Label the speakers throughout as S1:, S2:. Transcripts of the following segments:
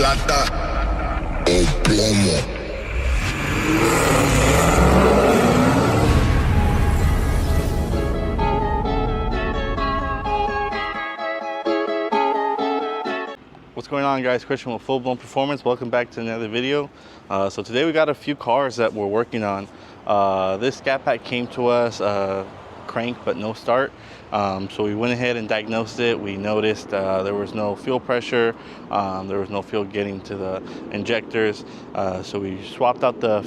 S1: plata o plomo.
S2: What's going on, guys? Christian with Full Blown Performance. Welcome back to another video. So today we got a few cars that we're working on. This Scat Pack came to us crank but no start. So we went ahead and diagnosed it. We noticed there was no fuel pressure. There was no fuel getting to the injectors. So we swapped out the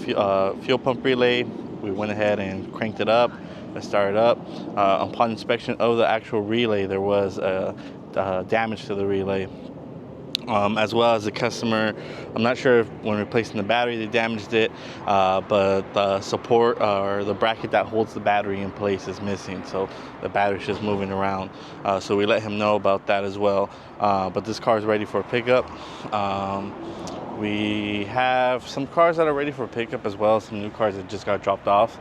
S2: fuel pump relay. We went ahead and cranked it up. It started up. Upon inspection of the actual relay, there was damage to the relay. As well as the customer, I'm not sure if when replacing the battery they damaged it, but the support or the bracket that holds the battery in place is missing, so the battery's just moving around. So we let him know about that as well. But this car is ready for a pickup. We have some cars that are ready for pickup as well, some new cars that just got dropped off.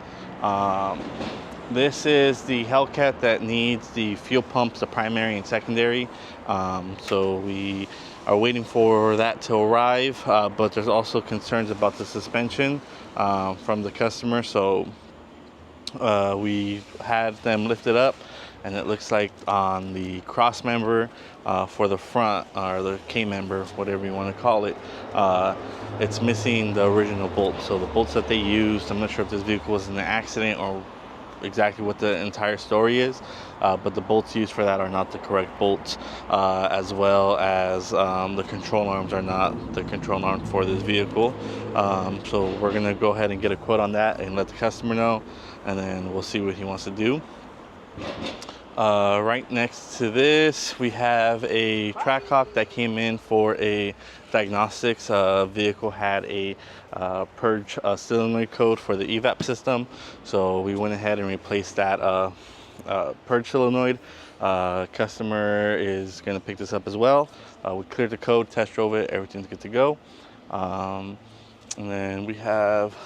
S2: This is the Hellcat that needs the fuel pumps, the primary and secondary. So we are waiting for that to arrive, but there's also concerns about the suspension from the customer. So we had them lift it up, and it looks like on the cross member for the front, or the K member, whatever you want to call it, it's missing the original bolts. So the bolts that they used, I'm not sure if this vehicle was in an accident or exactly what the entire story is, but the bolts used for that are not the correct bolts, as well as the control arms are not the control arms for this vehicle. So we're gonna go ahead and get a quote on that and let the customer know, and then we'll see what he wants to do. Right next to this, we have a Trackhawk that came in for a Diagnostics. Vehicle had a purge solenoid code for the evap system, so we went ahead and replaced that purge solenoid. Customer is going to pick this up as well. We cleared the code, test drove it, everything's good to go. And then we have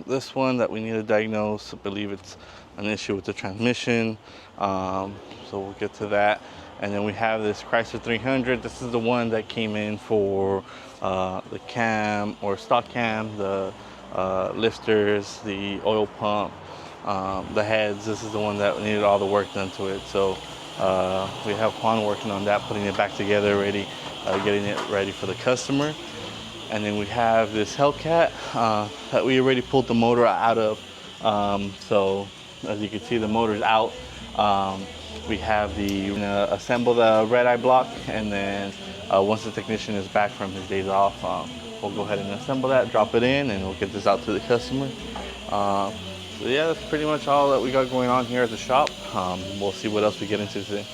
S2: this one that we need to diagnose. I believe it's an issue with the transmission, so we'll get to that. And then we have this Chrysler 300. This is the one that came in for the cam or stock cam, the lifters, the oil pump, the heads. This is the one that needed all the work done to it. So we have Juan working on that, putting it back together, ready, getting it ready for the customer. And then we have this Hellcat that we already pulled the motor out of. So as you can see, the motor's out. We have assemble the red eye block, and then once the technician is back from his days off, we'll go ahead and assemble that, drop it in, and we'll get this out to the customer. So yeah, that's pretty much all that we got going on here at the shop. We'll see what else we get into today.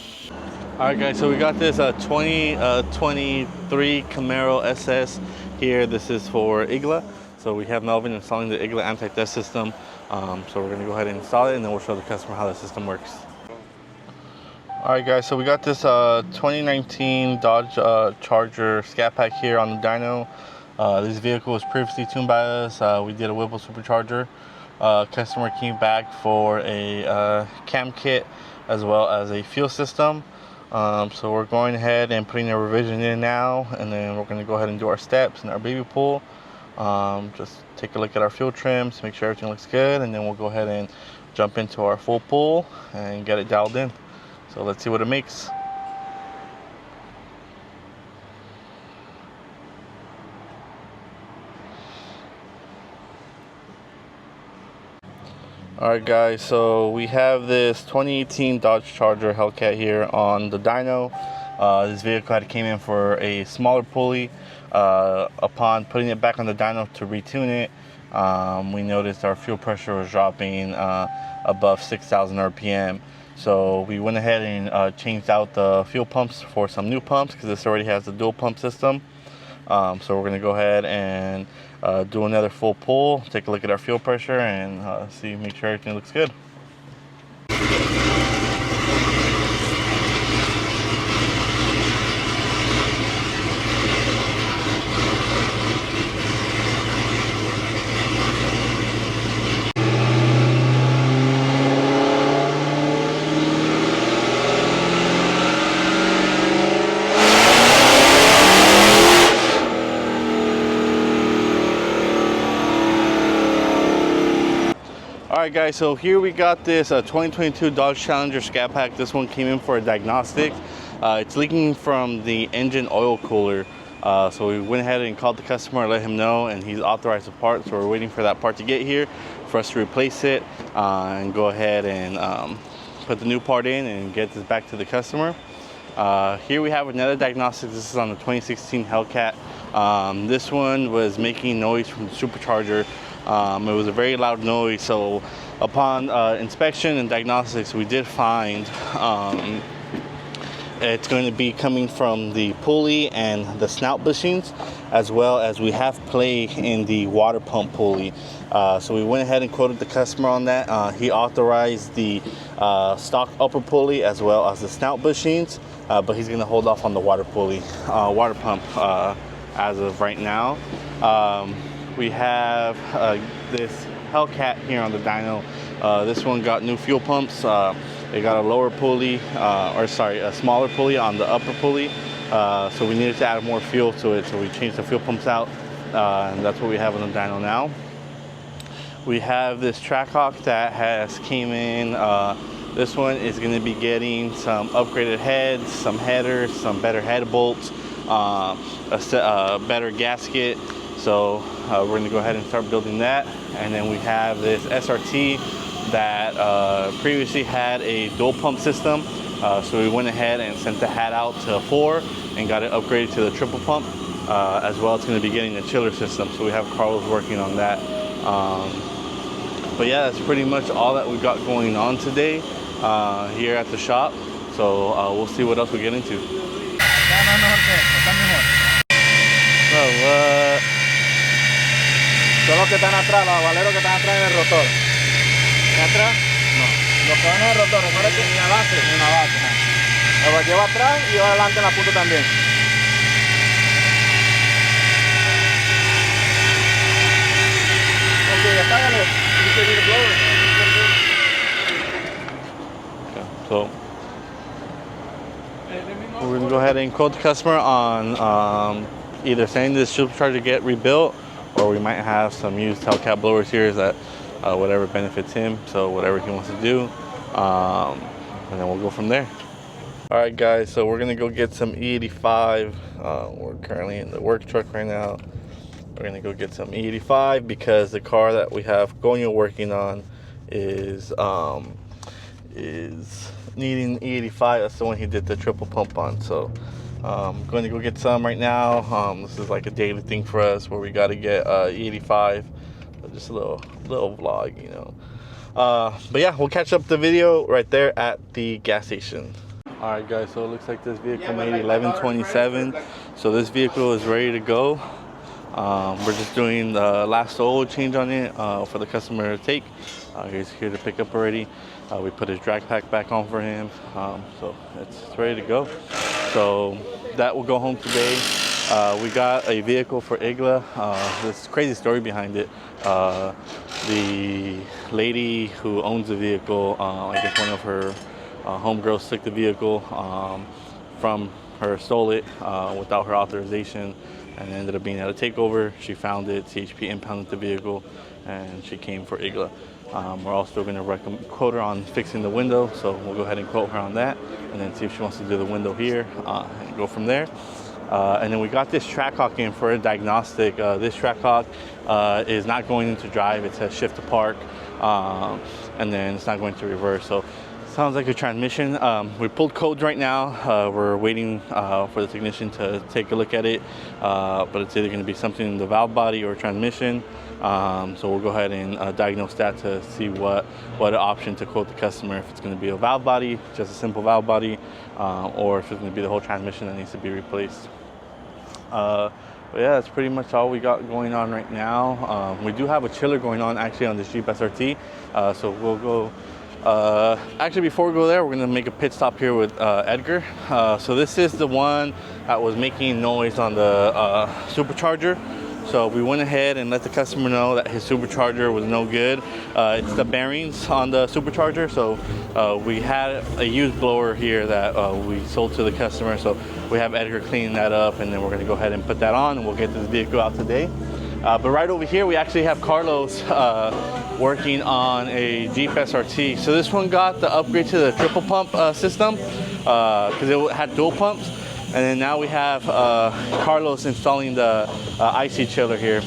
S2: All right, guys, so we got this 2023 Camaro SS here. This is for Igla. So we have Melvin installing the Igla anti-theft system. So we're gonna go ahead and install it, and then we'll show the customer how the system works. All right, guys, so we got this 2019 Dodge Charger Scat Pack here on the dyno. This vehicle was previously tuned by us. We did a Whipple supercharger. Customer came back for a cam kit as well as a fuel system. So we're going ahead and putting a revision in now, and then we're going to go ahead and do our steps and our baby pull. Just take a look at our fuel trims, make sure everything looks good, and then we'll go ahead and jump into our full pull and get it dialed in. So let's see what it makes. Alright, guys, so we have this 2018 Dodge Charger Hellcat here on the dyno. This vehicle came in for a smaller pulley. Upon putting it back on the dyno to retune it, we noticed our fuel pressure was dropping above 6,000 RPM. So we went ahead and changed out the fuel pumps for some new pumps, because this already has the dual pump system. So we're going to go ahead and do another full pull, take a look at our fuel pressure, and make sure everything looks good. right, guys, so here we got this 2022 Dodge Challenger Scat Pack. This one came in for a diagnostic. It's leaking from the engine oil cooler. So we went ahead and called the customer, let him know, and he's authorized the part. So we're waiting for that part to get here for us to replace it and go ahead and put the new part in and get this back to the customer. Here we have another diagnostic. This is on the 2016 Hellcat. This one was making noise from the supercharger. It was a very loud noise. So upon inspection and diagnostics, we did find it's going to be coming from the pulley and the snout bushings, as well as we have play in the water pump pulley. So we went ahead and quoted the customer on that. He authorized the stock upper pulley as well as the snout bushings, but he's going to hold off on the water pulley, water pump as of right now. We have this Hellcat here on the dyno. This one got new fuel pumps. It got a lower pulley, a smaller pulley on the upper pulley. So we needed to add more fuel to it. So we changed the fuel pumps out, and that's what we have on the dyno now. We have this Trackhawk that has came in. This one is going to be getting some upgraded heads, some headers, some better head bolts, a better gasket. So we're going to go ahead and start building that. And then we have this SRT that previously had a dual pump system. So we went ahead and sent the hat out to 4 and got it upgraded to the triple pump. As well, it's going to be getting a chiller system. So we have Carlos working on that. But yeah, that's pretty much all that we got going on today here at the shop. So we'll see what else we get into.
S3: Son los que están atrás, los avaleros que están atrás en el rotor. ¿De atrás? No. Los que van en el rotor, recuerda que en la base. En la base. Los lleva atrás y lleva adelante en la punta también. Ok, apágalo.
S2: Okay, so we're going to go ahead and quote the customer on either saying this supercharger get rebuilt, or we might have some used Hellcat blowers here that whatever benefits him, so whatever he wants to do, and then we'll go from there. All right, guys, so we're gonna go get some E85. We're currently in the work truck right now. We're gonna go get some E85 because the car that we have Goño working on is needing E85. That's the one he did the triple pump on. So I'm going to go get some right now. This is like a daily thing for us where we got to get E85. Just a little vlog, you know. But yeah, we'll catch up the video right there at the gas station. All right, guys, so it looks like this vehicle made 1127. So this vehicle is ready to go. We're just doing the last oil change on it for the customer to take. He's here to pick up already. We put his drag pack back on for him, so it's ready to go. So that will go home today. We got a vehicle for Igla. This crazy story behind it. The lady who owns the vehicle, I guess one of her homegirls took the vehicle from her, stole it without her authorization, and ended up being at a takeover. She found it, CHP impounded the vehicle, and she came for Igla. We're also going to quote her on fixing the window, so we'll go ahead and quote her on that, and then see if she wants to do the window here and go from there. And then we got this Trackhawk in for a diagnostic. This Trackhawk is not going into drive. It says shift to park, and then it's not going to reverse. So sounds like a transmission. We pulled codes right now. We're waiting for the technician to take a look at it, but it's either going to be something in the valve body or transmission. So we'll go ahead and diagnose that to see what option to quote the customer, if it's going to be a valve body, just a simple valve body, or if it's going to be the whole transmission that needs to be replaced. But yeah, that's pretty much all we got going on right now. We do have a chiller going on actually on this Jeep SRT, so we'll go. Actually, before we go there, we're gonna make a pit stop here with Edgar. So this is the one that was making noise on the supercharger. So we went ahead and let the customer know that his supercharger was no good. It's the bearings on the supercharger. So we had a used blower here that we sold to the customer. So we have Edgar cleaning that up, and then we're gonna go ahead and put that on, and we'll get this vehicle out today. But right over here, we actually have Carlos working on a Jeep SRT. So this one got the upgrade to the triple pump system because it had dual pumps. And then now we have Carlos installing the IC chiller here.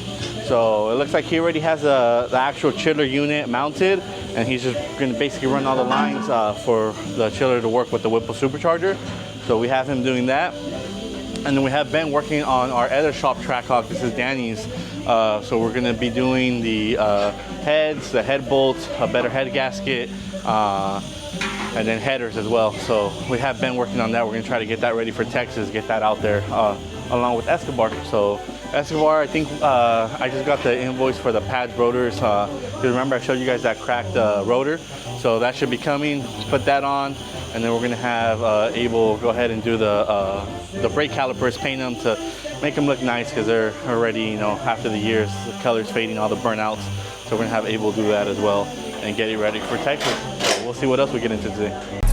S2: So it looks like he already has the actual chiller unit mounted, and he's just gonna basically run all the lines for the chiller to work with the Whipple supercharger. So we have him doing that. And then we have Ben working on our other shop Trackhawk. This is Danny's. So we're gonna be doing the heads, the head bolts, a better head gasket, and then headers as well. So we have Ben working on that. We're gonna try to get that ready for Texas, get that out there along with Escobar. So Escobar, I think I just got the invoice for the pads rotors. You remember I showed you guys that cracked rotor? So that should be coming. Put that on, and then we're gonna have Abel go ahead and do the brake calipers, paint them to make them look nice because they're already, you know, after the years, the color's fading, all the burnouts. So we're gonna have Abel do that as well and get it ready for Texas. So we'll see what else we get into today.